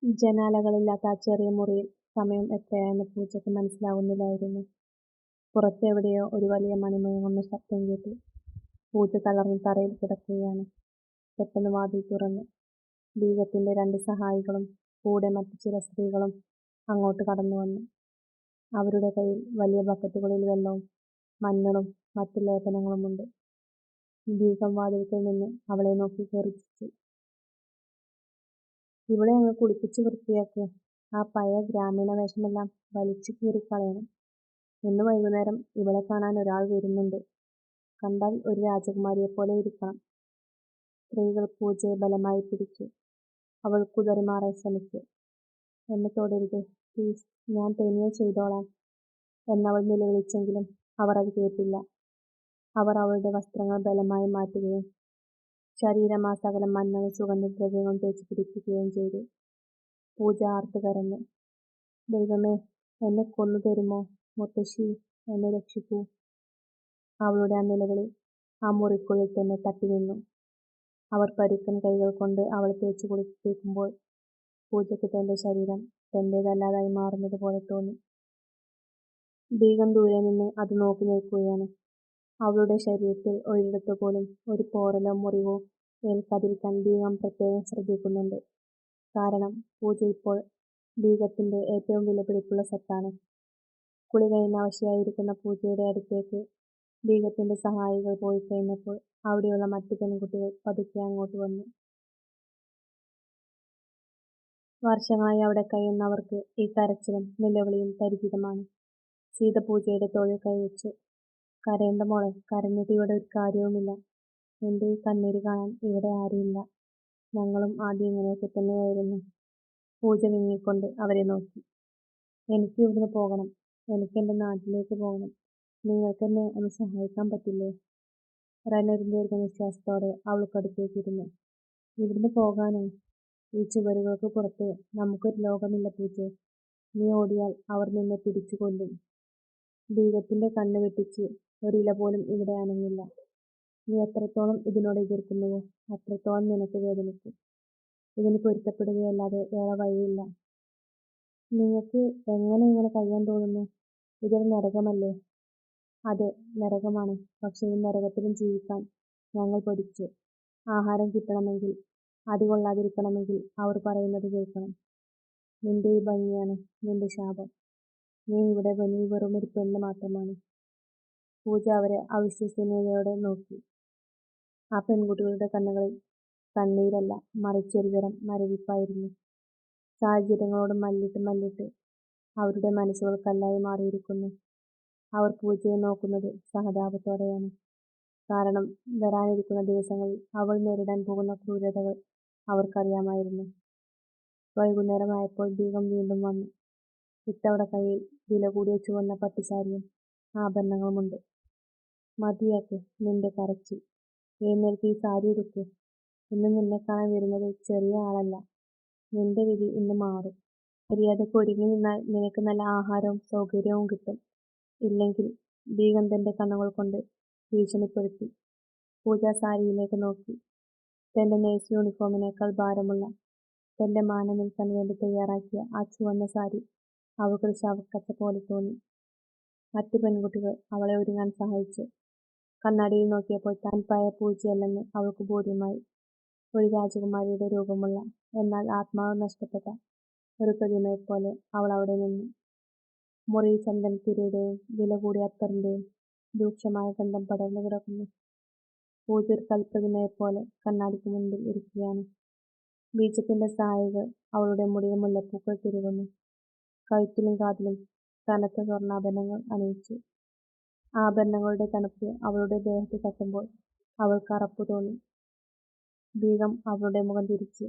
ജനാലകളില്ലാത്ത ആ ചെറിയ മുറിയിൽ സമയം എത്രയായെന്ന് പൂജയ്ക്ക് മനസ്സിലാകുന്നില്ലായിരുന്നു. പുറത്തെവിടെയോ ഒരു വലിയ മണി മുഴങ്ങുന്ന ശബ്ദം കേട്ടു. പൂജ തളർന്ന് തറയിൽ കിടക്കുകയാണ്. പെട്ടെന്ന് വാതിൽ തുറന്നു. ബീഗത്തിന്റെ 2 സഹായികളും കൂടെ മറ്റു ചില സ്ത്രീകളും അങ്ങോട്ട് കടന്നുവന്നു. അവരുടെ കയ്യിൽ വലിയ ബക്കറ്റുകളിൽ വെള്ളവും മഞ്ഞളും മറ്റു ലേപനങ്ങളുമുണ്ട്. ബീഗം വാതിൽക്കൽ നിന്ന് അവളെ നോക്കി ഗർജിച്ചു. "ഇവളെ അങ്ങ് കുളിപ്പിച്ച് വൃത്തിയാക്ക്. ആ പഴയ ഗ്രാമീണ വേഷമെല്ലാം വലിച്ചു കീറിക്കളയണം. ഇന്ന് വൈകുന്നേരം ഇവളെ കാണാൻ ഒരാൾ വരുന്നുണ്ട്. കണ്ടാൽ ഒരു രാജകുമാരിയെപ്പോലെ ഇരിക്കണം." സ്ത്രീകൾ പൂജയെ ബലമായി പിടിച്ചു. അവൾ കുതറിമാറാൻ ശ്രമിച്ചു. "എന്നെ തൊടരുത്, പ്ലീസ്, ഞാൻ തനിയെ ചെയ്തോളാം" എന്നവൾ നിലവിളിച്ചെങ്കിലും അവർ അത് കേട്ടില്ല. അവർ അവളുടെ വസ്ത്രങ്ങൾ ബലമായി മാറ്റുകയും ശരീരമാസകലം മഞ്ഞളും സുഗന്ധദ്രവ്യങ്ങളും തേച്ച് പിടിപ്പിക്കുകയും ചെയ്തു. പൂജ ആർത്തു കരഞ്ഞു. "ദൈവമേ, എന്നെ കൊന്നു തരുമോ? മുത്തശ്ശി, എന്നെ രക്ഷിക്കൂ!" അവളുടെ ആ നിലവിളി ആ മുറിക്കുള്ളിൽ തന്നെ തട്ടി നിന്നു. അവർ പരുക്കൻ കൈകൾ കൊണ്ട് അവളെ തേച്ച് കുളിപ്പിക്കുമ്പോൾ പൂജയ്ക്ക് തന്റെ ശരീരം തന്റേതല്ലാതായി മാറുന്നത് പോലെ തോന്നി. ബീഗം ദൂരെ നിന്ന് അത് നോക്കി നിൽക്കുകയാണ്. അവളുടെ ശരീരത്തിൽ ഒരിടത്തു പോലും ഒരു പോറലോ മുറിവോ ഏൽക്കാതിരിക്കാൻ ബീഗം പ്രത്യേകം ശ്രദ്ധിക്കുന്നുണ്ട്. കാരണം പൂജ ഇപ്പോൾ ബീഗത്തിന്റെ ഏറ്റവും വിലപിടിപ്പുള്ള സ്വത്താണ്. കുളി കഴിഞ്ഞ് അവശയായിരിക്കുന്ന പൂജയുടെ അടുത്തേക്ക് ബീഗത്തിന്റെ സഹായികൾ പോയിക്കഴിഞ്ഞപ്പോൾ അവിടെയുള്ള മറ്റു പെൺകുട്ടികൾ പതുക്കെ അങ്ങോട്ട് വന്നു. വർഷങ്ങളായി അവിടെ കഴിയുന്നവർക്ക് ഈ കരച്ചിലും നിലവിളിയും പരിചിതമാണ്. സീത പൂജയുടെ തോളിൽ കൈവച്ചു. "കരയണ്ട മോളെ, കരഞ്ഞിട്ട് ഇവിടെ ഒരു കാര്യവുമില്ല. നിന്റെ ഈ കണ്ണീര് കാണാൻ ഇവിടെ ആരുമില്ല. ഞങ്ങളും ആദ്യം ഇങ്ങനെയൊക്കെ തന്നെയായിരുന്നു." പൂജ വിങ്ങിക്കൊണ്ട് അവരെ നോക്കി. "എനിക്ക് ഇവിടുന്ന് പോകണം. എനിക്ക് എന്റെ നാട്ടിലേക്ക് പോകണം. നിങ്ങൾക്കെന്നെ ഒന്ന് സഹായിക്കാൻ പറ്റില്ലേ?" റെൻ ഒരു ദീർഘനിശ്വാസത്തോടെ അവൾക്കടുത്തേക്കിരുന്നു. "ഇവിടുന്ന് പോകാനോ? ഈ ചുവരുകൾക്ക് പുറത്ത് നമുക്കൊരു ലോകമില്ല പൂജേ. നീ ഓടിയാൽ അവർ നിന്നെ പിടിച്ചു കൊല്ലും. ബീഗത്തിന്റെ കണ്ണ് വെട്ടിച്ച് ഒരില പോലും ഇവിടെ അനങ്ങില്ല. നീ എത്രത്തോളം ഇതിനോട് എതിർക്കുന്നുവോ അത്രത്തോളം നിനക്ക് വേദനിക്കും. ഇതിന് പൊരുത്തപ്പെടുകയല്ലാതെ വേറെ വഴിയില്ല." "നിങ്ങൾക്ക് എങ്ങനെ ഇങ്ങനെ കഴിയാൻ തോന്നുന്നു? ഇതൊരു നരകമല്ലേ?" "അതെ, നരകമാണ്. പക്ഷേ ഈ നരകത്തിലും ജീവിക്കാൻ ഞങ്ങൾ പഠിച്ചു. ആഹാരം കിട്ടണമെങ്കിൽ, അടി കൊള്ളാതിരിക്കണമെങ്കിൽ അവർ പറയുന്നത് കേൾക്കണം. നിന്റെ ഈ ഭംഗിയാണ് നിന്റെ ശാപം. നീ ഇവിടെ വെറുമൊരു പെണ്ണ് മാത്രമാണ്." പൂജ അവരെ അവിശ്വസനീയതയോടെ നോക്കി. ആ പെൺകുട്ടികളുടെ കണ്ണുകളിൽ കണ്ണീരല്ല, മറിച്ച് ഒരുതരം മരവിപ്പായിരുന്നു. സാഹചര്യങ്ങളോട് മല്ലിട്ട് മല്ലിട്ട് അവരുടെ മനസ്സുകൾ കല്ലായി മാറിയിരിക്കുന്നു. അവർ പൂജയെ നോക്കുന്നത് സഹതാപത്തോടെയാണ്. കാരണം വരാനിരിക്കുന്ന ദിവസങ്ങളിൽ അവൾ നേരിടാൻ പോകുന്ന ക്രൂരതകൾ അവർക്കറിയാമായിരുന്നു. വൈകുന്നേരമായപ്പോൾ ബീഗം വീണ്ടും വന്നു. ഇത്തവണ കയ്യിൽ വില കൂടിയ ചുവന്ന പട്ടുസാരിയും ആഭരണങ്ങളുമുണ്ട്. "മതിയാക്ക് നിന്റെ കരച്ചിൽ. എഴുന്നേൽക്ക്, ഈ സാരി ഉടുക്ക്. ഇന്ന് നിന്നെ കാണാൻ വരുന്നത് ചെറിയ ആളല്ല. നിന്റെ വിധി ഇന്ന് മാറും. മര്യാദയ്ക്ക് ഒരുങ്ങി നിന്നാൽ നിനക്ക് നല്ല ആഹാരവും സൗകര്യവും കിട്ടും. ഇല്ലെങ്കിൽ..." ബീഗം തന്റെ കണ്ണുകൾ കൊണ്ട് ഭീഷണിപ്പെടുത്തി. പൂജ സാരിയിലേക്ക് നോക്കി. തന്റെ നേഴ്സ് യൂണിഫോമിനേക്കാൾ ഭാരമുള്ള, തന്റെ മാനം നിൽക്കാൻ വേണ്ടി തയ്യാറാക്കിയ ആ ചുവന്ന സാരി അവൾക്കൊരു ശവക്കച്ച പോലെ തോന്നി. മറ്റു പെൺകുട്ടികൾ അവളെ ഒരുങ്ങാൻ സഹായിച്ചു. കണ്ണാടിയിൽ നോക്കിയപ്പോൾ താൻ പഴയ പൂജയല്ലെന്ന് അവൾക്ക് ബോധ്യമായി. ഒരു രാജകുമാരിയുടെ രൂപമുള്ള, എന്നാൽ ആത്മാവ് നഷ്ടപ്പെട്ട ഒരു പ്രതിമയെപ്പോലെ അവൾ അവിടെ നിന്നു. മുറിയിൽ ചന്ദനത്തിരിയുടെയും വില കൂടിയ അത്തറിന്റെയും രൂക്ഷമായ ഗന്ധം പടർന്നു കിടക്കുന്നു. പൂജ ഒരു കൽപ്രതിമയെപ്പോലെ കണ്ണാടിക്ക് മുൻപിൽ ഇരിക്കുകയാണ്. ബീജത്തിന്റെ സഹായികൾ അവളുടെ മുടിയിൽ മുല്ലപ്പൂക്കൾ തിരുകുന്നു. കഴുത്തിലും കാതിലും കനത്ത സ്വർണ്ണാഭരണങ്ങൾ അണിയിച്ചു. ആഭരണങ്ങളുടെ തണുപ്പ് അവളുടെ ദേഹത്ത് തട്ടുമ്പോൾ അവൾക്ക് അറപ്പ് തോന്നി. ബീഗം അവളുടെ മുഖം തിരിച്ച്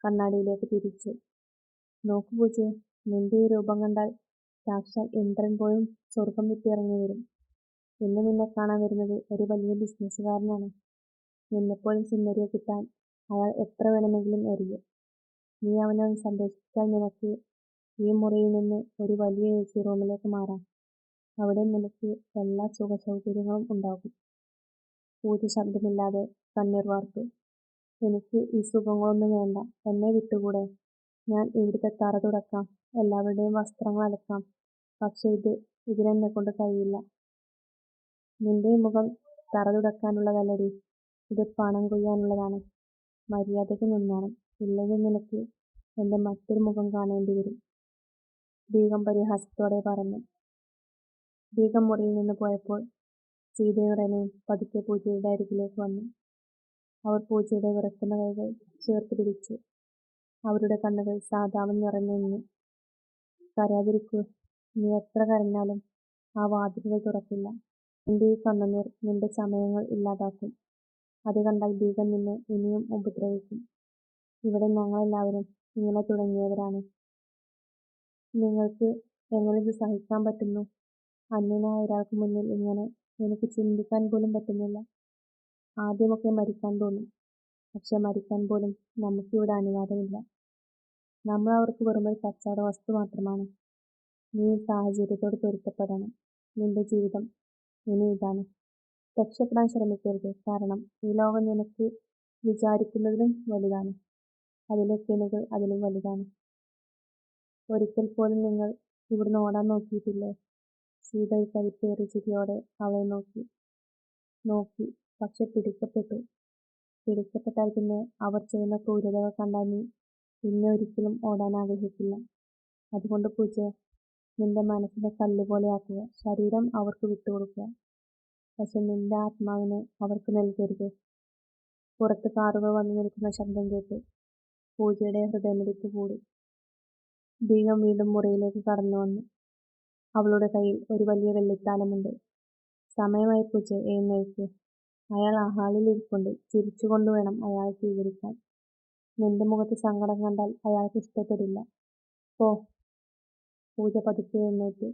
കണ്ണാടിയിലേക്ക് തിരിച്ചു. "നോക്കൂ പൂജേ, നിന്റെ ഈ രൂപം കണ്ടാൽ സാക്ഷാൽ ഇന്ദ്രൻ പോലും സ്വർഗം വിട്ട് ഇറങ്ങി വരും. ഇന്ന് നിന്നെ കാണാൻ വരുന്നത് ഒരു വലിയ ബിസിനസ്സുകാരനാണ്. നിന്നെപ്പോലെ സുന്ദരിയെ കിട്ടാൻ അയാൾ എത്ര വേണമെങ്കിലും എറിയും. നീ അവനെ ഒന്ന് സന്തോഷിപ്പിച്ചാൽ നിനക്ക് ഈ മുറിയിൽ നിന്ന് ഒരു വലിയ AC റൂമിലേക്ക് മാറാം. അവിടെ നിനക്ക് എല്ലാ സുഖസൗകര്യങ്ങളും ഉണ്ടാകും." പൂജ ശബ്ദമില്ലാതെ കണ്ണീർ വാർത്തു. "എനിക്ക് ഈ സുഖങ്ങളൊന്നും വേണ്ട. എന്നെ വിട്ടുകൂടെ?" ഞാൻ ഇവിടുത്തെ തറ തുടക്കാം, എല്ലാവരുടെയും വസ്ത്രങ്ങൾ അലക്കാം. പക്ഷെ ഇതിനെന്നെക്കൊണ്ട് കഴിയില്ല. നിന്റെ ഈ മുഖം തറ തുടക്കാനുള്ളതല്ലടി, ഇത് പണം കൊയ്യാനുള്ളതാണ്. മര്യാദയ്ക്ക് നിന്നോണം, ഇല്ലെങ്കിൽ നിനക്ക് എന്റെ മറ്റൊരു മുഖം കാണേണ്ടി വരും. ബീഗം പരിഹാസത്തോടെ പറഞ്ഞു. ബീഗം മുറിയിൽ നിന്ന് പോയപ്പോൾ സീതയും റെനയും പതുക്കെ പൂജയുടെ അരികിലേക്ക് വന്നു. അവർ പൂജയുടെ വിറക്കുന്ന കൈകൾ ചേർത്ത് പിടിച്ചു. അവരുടെ കണ്ണുകൾ സാധാവം നിറഞ്ഞു നിന്നു. കരയാതിരിക്കൂ, നീ എത്ര കരഞ്ഞാലും ആ വാതിലുകൾ തുറക്കില്ല. നിന്റെ ഈ കണ്ണുനീർ നിന്റെ സമയങ്ങൾ ഇല്ലാതാക്കും. അത് കണ്ടാൽ ബീഗം നിന്നെ ഇനിയും ഉപദ്രവിക്കും. ഇവിടെ ഞങ്ങളെല്ലാവരും ഇങ്ങനെ തുടങ്ങിയവരാണ്. നിങ്ങൾക്ക് എങ്ങനെ ഇത് സഹിക്കാൻ പറ്റുന്നു? അന്യനായ ഒരാൾക്ക് മുന്നിൽ ഇങ്ങനെ എനിക്ക് ചിന്തിക്കാൻ പോലും പറ്റുന്നില്ല. ആദ്യമൊക്കെ മരിക്കാൻ തോന്നും, പക്ഷെ മരിക്കാൻ പോലും നമുക്കിവിടെ അനുവാദമില്ല. നമ്മൾ അവർക്ക് വെറുമൊരു കച്ചവട വസ്തു മാത്രമാണ്. നീ ഈ സാഹചര്യത്തോട് പൊരുത്തപ്പെടണം. നിന്റെ ജീവിതം ഇനി ഇതാണ്. രക്ഷപ്പെടാൻ ശ്രമിക്കരുത്, കാരണം ഈ ലോകം നിനക്ക് വിചാരിക്കുന്നതിലും വലുതാണ്. അതിലെ കെണികൾ അതിലും വലുതാണ്. ഒരിക്കൽ പോലും നിങ്ങൾ ഇവിടുന്ന് ഓടാൻ നോക്കിയിട്ടില്ലേ? സീത ഒരു കലിപ്പേറിയ ചിരിയോടെ അവളെ നോക്കി. പക്ഷെ പിടിക്കപ്പെട്ടു. പിടിക്കപ്പെട്ടാൽ പിന്നെ അവർ ചെയ്യുന്ന ക്രൂരതകൾ കണ്ടാൽ നീ പിന്നെ ഒരിക്കലും ഓടാൻ ആഗ്രഹിക്കില്ല. അതുകൊണ്ട് പൂജയെ നിന്റെ മനസ്സിനെ കല്ലുപോലെയാക്കുക. ശരീരം അവർക്ക് വിട്ടുകൊടുക്കുക, പക്ഷെ നിന്റെ ആത്മാവിനെ അവർക്ക് നൽകരുത്. പുറത്ത് കാറുകൾ വന്നു നിൽക്കുന്ന ശബ്ദം കേട്ടു. പൂജയുടെ ഹൃദയമിടിപ്പ് കൂടി. ബീഗം വീണ്ടും മുറിയിലേക്ക് കടന്നു വന്നു. അവളുടെ കയ്യിൽ ഒരു വലിയ വെള്ളിത്താലമുണ്ട്. സമയമായി പൂജയെ, എഴുന്നേൽക്ക്. അയാൾ ആ ഹാളിൽ ഇരിപ്പുണ്ട്. ചിരിച്ചുകൊണ്ട് വേണം അയാളെ സ്വീകരിക്കാൻ. നിന്റെ മുഖത്ത് സങ്കടം കണ്ടാൽ അയാൾക്ക് ഇഷ്ടപ്പെടില്ല. പോ. പൂജ പതുക്കെ എഴുന്നേറ്റു.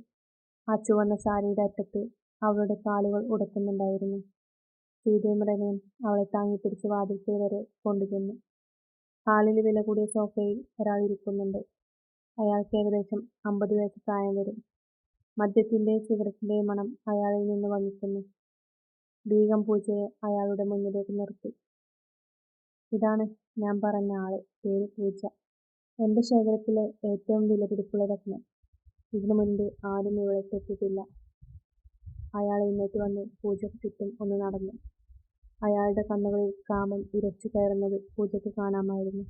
ആ ചുവന്ന സാരിയുടെ അറ്റത്ത് അവളുടെ കാലുകൾ ഉടക്കുന്നുണ്ടായിരുന്നു. സീതയും റെനയും അവളെ താങ്ങിപ്പിടിച്ച് വാതിൽക്കൽ വരെ കൊണ്ടുചെന്നു. ഹാളിൽ വില കൂടിയ സോഫയിൽ ഒരാൾ ഇരിക്കുന്നുണ്ട്. അയാൾക്ക് ഏകദേശം 50 വയസ്സ് പ്രായം വരും. മദ്യത്തിന്റെയും സിഗരറ്റിന്റെയും മണം അയാളിൽ നിന്ന് വമിക്കുന്നു. ബീഗം പൂജയെ അയാളുടെ മുന്നിലേക്ക് നിർത്തി. ഇതാണ് ഞാൻ പറഞ്ഞ ആള്, പേര് പൂജ. എന്റെ ശേഖരത്തിലെ ഏറ്റവും വിലപിടിപ്പുള്ള രത്നം. ഇതിനു മുൻപ് ആരും ഇവളെ തൊട്ടിട്ടില്ല. അയാൾ എഴുന്നേറ്റ് വന്ന് പൂജയ്ക്ക് ചുറ്റും ഒന്ന് നടന്നു. അയാളുടെ കണ്ണുകളിൽ കാമം ഇരച്ചു കയറുന്നത് പൂജയ്ക്ക് കാണാമായിരുന്നു.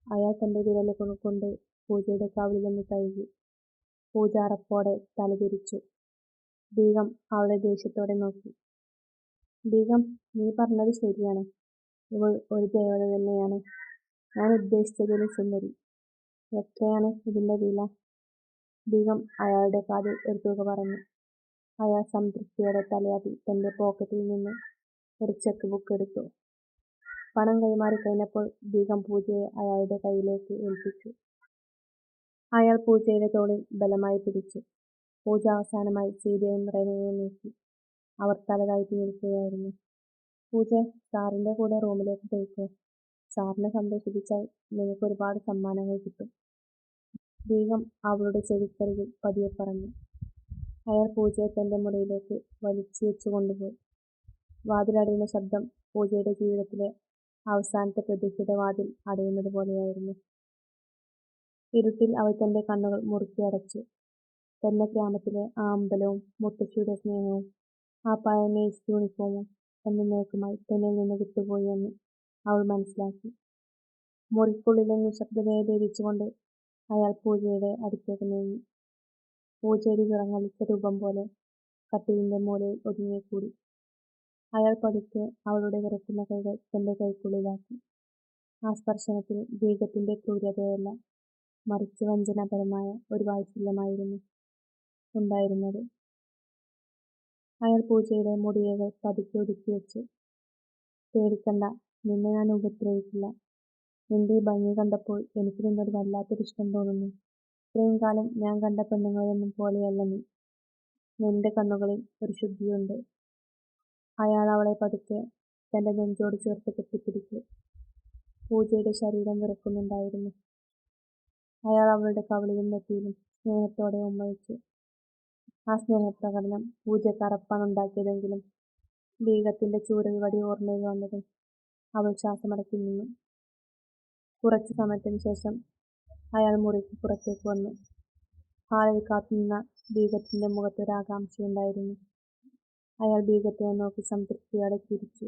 അയാൾ തന്റെ വിരലുകൾ കൊണ്ട് പൂജയുടെ കവിളിലൊന്ന് തഴുകി. പൂജ അറപ്പോടെ തലതിരിച്ചു. ബീഗം അവളെ ദേഷ്യത്തോടെ നോക്കി. ബീഗം, നീ പറഞ്ഞത് ശരിയാണ്. ഇവൾ ഒരു ദേവത തന്നെയാണ്. ഞാൻ ഉദ്ദേശിച്ചതിലും സുന്ദരി. എത്രയാണ് ഇതിന്റെ വില? ബീഗം അയാളുടെ കാതിൽ ഒരു തുക പറഞ്ഞു. അയാൾ സംതൃപ്തിയോടെ തലയാട്ടി തന്റെ പോക്കറ്റിൽ നിന്ന് ഒരു ചെക്ക് ബുക്ക് എടുത്തു. പണം കൈമാറി കഴിഞ്ഞപ്പോൾ ബീഗം പൂജയെ അയാളുടെ കയ്യിലേക്ക് ഏൽപ്പിച്ചു. അയാൾ പൂജയുടെ തോളിൽ ബലമായി പിടിച്ചു. പൂജ അവസാനമായി സീതയും റെനയെയും നോക്കി. അവർ തല താഴ്ത്തി നിൽക്കുകയായിരുന്നു. പൂജ, സാറിന്റെ കൂടെ റൂമിലേക്ക് പോയിക്കോ. സാറിനെ സന്തോഷിപ്പിച്ചാൽ നിനക്ക് ഒരുപാട് സമ്മാനങ്ങൾ കിട്ടും. ബീഗം അവളുടെ ചെവിക്കരികിൽ പതിയെ പറഞ്ഞു. അയാൾ പൂജയെ തന്റെ മുറിയിലേക്ക് വലിച്ചിഴച്ചു കൊണ്ടുപോയി. വാതിലടയുന്ന ശബ്ദം പൂജയുടെ ജീവിതത്തിലെ അവസാനത്തെ പ്രതീക്ഷയുടെ വാതിൽ അടയുന്നത് പോലെയായിരുന്നു. ഇരുട്ടിൽ അവൾ തന്റെ കണ്ണുകൾ മുറുക്കി അടച്ചു. തന്റെ ഗ്രാമത്തിലെ ആ അമ്പലവും മുത്തശ്ശിയുടെ സ്നേഹവും ആ പഴയ നേഴ്സ് യൂണിഫോമും എന്നേക്കുമായി തന്നിൽ നിന്ന് വിട്ടുപോയി എന്ന് അവൾ മനസ്സിലാക്കി. മുറിക്കുള്ളിലെ നിശബ്ദതയെ ഭേദിച്ചുകൊണ്ട് അയാൾ പൂജയുടെ അടുത്തേക്ക് നീങ്ങി. പൂജ ഒരു വിറങ്ങലിച്ച രൂപം പോലെ കട്ടിലിന്റെ മൂലയിൽ ഒതുങ്ങിക്കൂടി. അയാൾ പതുക്കെ അവളുടെ വിറക്കുന്ന കൈകൾ തന്റെ കൈക്കുള്ളിലാക്കി. ആ സ്പർശനത്തിൽ ബീഗത്തിന്റെ ക്രൂരതയല്ല, മറിച്ച് വഞ്ചനാപരമായ ഒരു വാത്സല്യമായിരുന്നു ഉണ്ടായിരുന്നത്. അയാൾ പൂജയുടെ മുടിയകൾ പതുക്കെ ഒതുക്കി വെച്ചു. പേടിക്കണ്ട, നിന്നെ ഞാൻ ഉപദ്രവിക്കില്ല. നിന്റെ ഈ ഭംഗി കണ്ടപ്പോൾ എനിക്ക് നിന്നോട് വല്ലാത്തൊരിഷ്ടം തോന്നുന്നു. ഇത്രയും കാലം ഞാൻ കണ്ട പെണ്ണുങ്ങളെയൊന്നും പോലെയല്ല നീ. നിന്റെ കണ്ണുകളിൽ ഒരു ശുദ്ധിയുണ്ട്. അയാൾ അവളെ പതുക്കെ തന്റെ നെഞ്ചോട് ചേർത്ത് കെട്ടിപ്പിടിച്ചു. പൂജയുടെ ശരീരം വിറക്കുന്നുണ്ടായിരുന്നു. അയാൾ അവളുടെ കവിളിലും നെറ്റിയിലും സ്നേഹത്തോടെ ഉമ്മവെച്ചു. ആ സ്നേഹപ്രകടനം പൂജയ്ക്ക് അറപ്പാണുണ്ടാക്കിയതെങ്കിലും ബീഗത്തിന്റെ ചൂരൽ വടി ഓർമ്മയിൽ വന്നതും അവൾ ശ്വാസമടക്കി നിന്നു. കുറച്ചു സമയത്തിന് ശേഷം അയാൾ മുറിക്ക് പുറത്തേക്ക് വന്നു. ഹാളിൽ കാത്തുനിന്ന ബീഗത്തിന്റെ മുഖത്തൊരാകാംക്ഷയുണ്ടായിരുന്നു. അയാൾ ബീഗത്തിനെ നോക്കി സംതൃപ്തിയോടെ ചിരിച്ചു.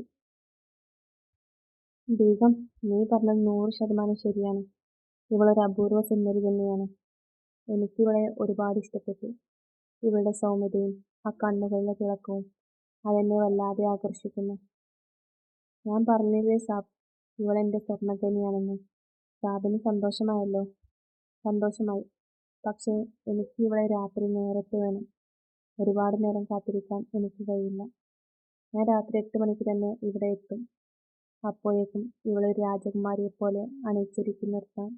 ബീഗം, നീ പറഞ്ഞത് 100% ശരിയാണ്. ഇവളൊരു അപൂർവ സുന്ദരി തന്നെയാണ്. എനിക്കിവളെ ഒരുപാട് ഇഷ്ടപ്പെട്ടു. ഇവളുടെ സൗമ്യതയും ആ കണ്ണുകളിലെ തിളക്കവും അതെന്നെ വല്ലാതെ ആകർഷിക്കുന്നു. ഞാൻ പറഞ്ഞില്ലേ സാബ്, ഇവളെന്റെ സ്വർണ്ണക്കനിയാണെന്ന്. സാബിന് സന്തോഷമായല്ലോ? സന്തോഷമായി. പക്ഷേ എനിക്ക് ഇവളെ രാത്രി നേരത്തെ വേണം. ഒരുപാട് നേരം കാത്തിരിക്കാൻ എനിക്ക് കഴിയില്ല. ഞാൻ രാത്രി 8 മണിക്ക് തന്നെ ഇവിടെ എത്തും. അപ്പോഴേക്കും ഇവളൊരു രാജകുമാരിയെപ്പോലെ അണിയിച്ചൊരുക്കി നിർത്താം.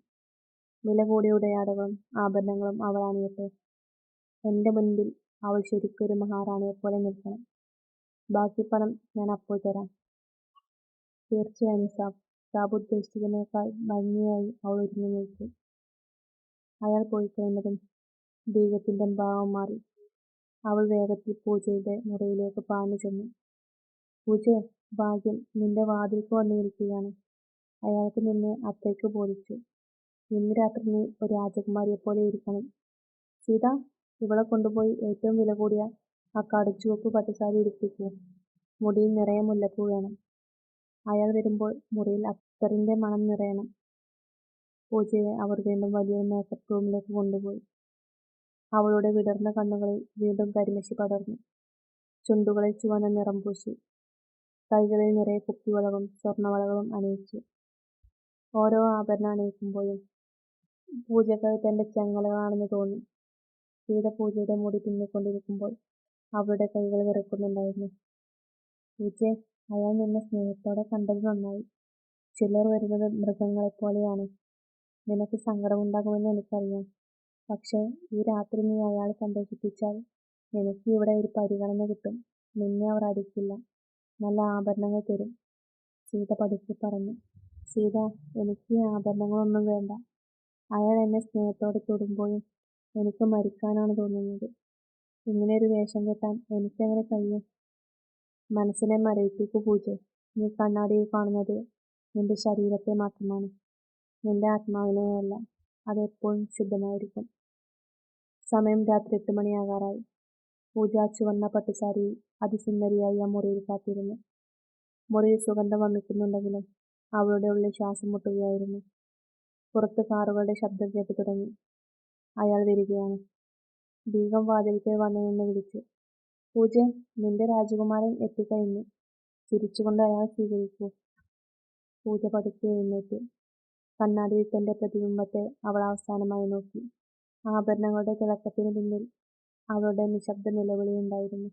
വില കൂടിയ ഉടയാടകളും ആഭരണങ്ങളും അവൾ അണിയട്ടെ. എന്റെ മുൻപിൽ അവൾ ശരിക്കൊരു മഹാറാണിയെപ്പോലെ നിൽക്കണം. ബാക്കി പണം ഞാൻ അപ്പോൾ തരാം. തീർച്ചയായും സാബ്. സാബ് ഉദ്ദേശിച്ചതിനേക്കാൾ ഭംഗിയായി അവൾ ഒരുങ്ങി നിൽക്കും. അയാൾ പോയിക്കഴിഞ്ഞതും ബീഗത്തിന്റെ ഭാവം മാറി. അവൾ വേഗത്തിൽ പൂജയുടെ മുറിയിലേക്ക് പാഞ്ഞു ചെന്നു. പൂജേ, ഭാഗ്യം, നിന്റെ വാതിൽക്ക് വന്നിരിക്കുകയാണ്. അയാൾക്ക് നിന്നെ അത്രയ്ക്ക് ബോധിച്ചു. ഇന്ന് രാത്രി നീ ഒരു രാജകുമാരിയെപ്പോലെ ഇരിക്കണം. സീത, ഇവളെ കൊണ്ടുപോയി ഏറ്റവും വില കൂടിയ ആ കടുചുവപ്പ് പട്ടുസാരി ഉടുപ്പിക്കൂ. മുടിയിൽ നിറയെ മുല്ലപ്പൂ വേണം. അയാൾ വരുമ്പോൾ മുറിയിൽ അത്തറിന്റെ മണം നിറയണം. പൂജയെ അവർ വീണ്ടും വലിയൊരു മേക്കപ്പ് റൂമിലേക്ക് കൊണ്ടുപോയി. അവളുടെ വിടർന്ന കണ്ണുകളിൽ വീണ്ടും കരിമഷി പടർന്നു. ചുണ്ടുകളിൽ ചുവന്ന നിറം പൂശി. കൈകളിൽ നിറയെ കുപ്പിവളകളും സ്വർണ്ണവളകളും അണിയിച്ചു. ഓരോ ആഭരണം അണിയിക്കുമ്പോഴും പൂജയ്ക്ക് തന്റെ ചങ്ങലകളാണെന്ന് തോന്നി. സീത പൂജയുടെ മുടി പിന്നിക്കൊണ്ടിരിക്കുമ്പോൾ അവളുടെ കൈകൾ വിറയ്ക്കുന്നുണ്ടായിരുന്നു. പൂജെ, അയാൾ നിന്നെ സ്നേഹത്തോടെ കണ്ടത് നന്നായി. ചിലർ വരുന്നത് മൃഗങ്ങളെപ്പോലെയാണ്. നിനക്ക് സങ്കടമുണ്ടാകുമെന്ന് എനിക്കറിയാം. പക്ഷേ ഈ രാത്രി നീ അയാളെ സന്തോഷിപ്പിച്ചാൽ എനിക്ക് ഇവിടെ ഒരു പരിഗണന കിട്ടും. നിന്നെ അവർ അടിക്കില്ല. നല്ല ആഭരണങ്ങൾ തരും. സീത പതുക്കെ പറഞ്ഞു. സീത, എനിക്ക് ഈ ആഭരണങ്ങളൊന്നും വേണ്ട. അയാൾ എന്നെ സ്നേഹത്തോടെ തൊടുമ്പോഴും എനിക്ക് മരിക്കാനാണ് തോന്നുന്നത്. ഇങ്ങനെയൊരു വേഷം കെട്ടാൻ എനിക്കെങ്ങനെ കഴിയും? മനസ്സിനെ മരവിപ്പിക്കൂ പൂജെ. നീ കണ്ണാടിയിൽ കാണുന്നത് നിന്റെ ശരീരത്തെ മാത്രമാണ്, നിന്റെ ആത്മാവിനെയല്ല. അത് എപ്പോഴും ശുദ്ധമായിരിക്കും. സമയം രാത്രി 8 മണിയാകാറായി. പൂജ ചുവന്ന പട്ടുസാരിയിൽ അതിസുന്ദരിയായി ആ മുറിയിൽ കാത്തിരുന്നു. മുറിയിൽ സുഗന്ധം വമിക്കുന്നുണ്ടെങ്കിലും അവളുടെ ഉള്ളിൽ ശ്വാസം മുട്ടുകയായിരുന്നു. പുറത്ത് കാറുകളുടെ ശബ്ദം കേട്ടു തുടങ്ങി. അയാൾ വരികയാണ്. ബീഗം വാതിൽക്കൽ വന്നു നിന്ന് വിളിച്ചു. പൂജെ, നിന്റെ രാജകുമാരൻ എത്തിക്കഴിഞ്ഞു. ചിരിച്ചുകൊണ്ട് അയാൾ സ്വീകരിക്കൂ. പൂജ പതുക്കെ എഴുന്നേറ്റു. കണ്ണാടിയിൽ തന്റെ പ്രതിബിംബത്തെ അവൾ അവസാനമായി നോക്കി. ആഭരണങ്ങളുടെ തിളക്കത്തിന് പിന്നിൽ അവളുടെ നിശബ്ദ നിലവിളിയുണ്ടായിരുന്നു.